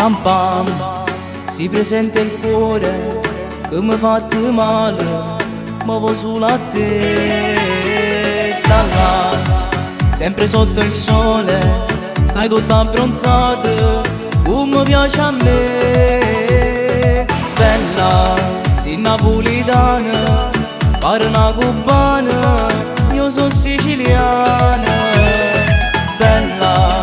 Pam pam, si presenta il cuore che mi fa male, ma vo sulla te. Sta là, sempre sotto il sole, stai tutta abbronzata, come mi piace a me. Bella, sei napolitana, pare una cubana, io sono siciliana. Bella,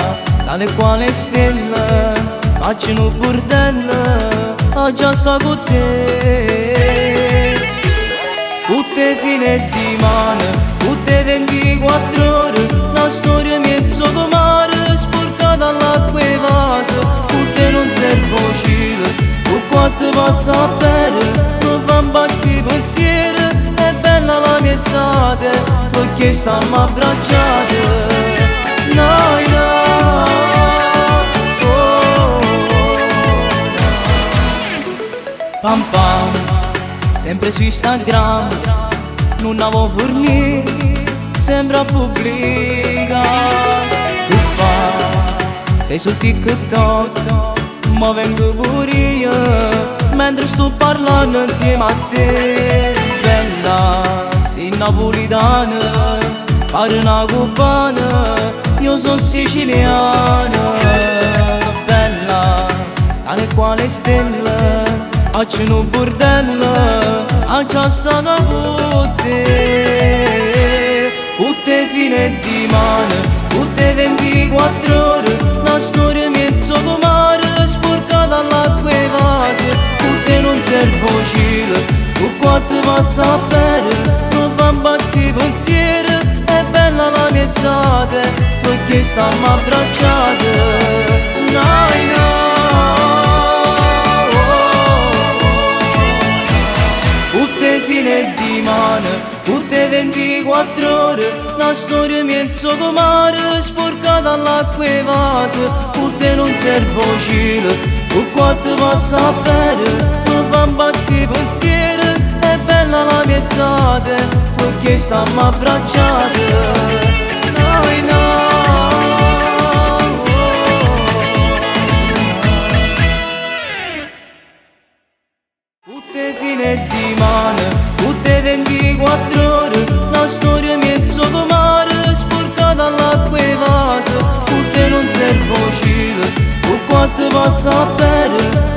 tale quale stella, faccio un bordello, già sta con te. Tutte fine di mano, tutte 24 ore, la storia mezzo come mare, sporcata all'acqua e vaso, tutte non servo cielo, tu quanto passa a bere, tu fa impazzire pensieri, è bella la mia estate, perché stiamo abbracciate. No, no. Pam pam, sempre su Instagram, non avevo fornito, sembra pubblica. Che fa? Sei su TikTok, ma vengo pure io, mentre sto parlando insieme a te. Bella, sei napolitana, pare una cubana, io sono siciliana. Bella, tale quale stella, faccio un bordello, già stata con te. Tutte fine di mano, tutte 24 ore, la storia mezzo come mare, sporcata all'acqua e vaso, tutte non servo cielo, tu quanto passa a bere, tu fa impazzire pensieri, è bella la mia estate, perché stiamo abbracciate. No, no. Tutte fine di mano, tutte 24 ore, la storia mezzo come mare, sporcata all'acqua e vaso, tutte non servo cielo, tu quanto passa a bere, tu fa impazzire pensieri, è bella la mia estate, perché stiamo abbracciate. Noi no. Tutte fine di mano, tutte 24 ore, la storia mezzo come mare, sporcata all'acqua e vaso, tutte non servo cielo, tu quanto passa a bere,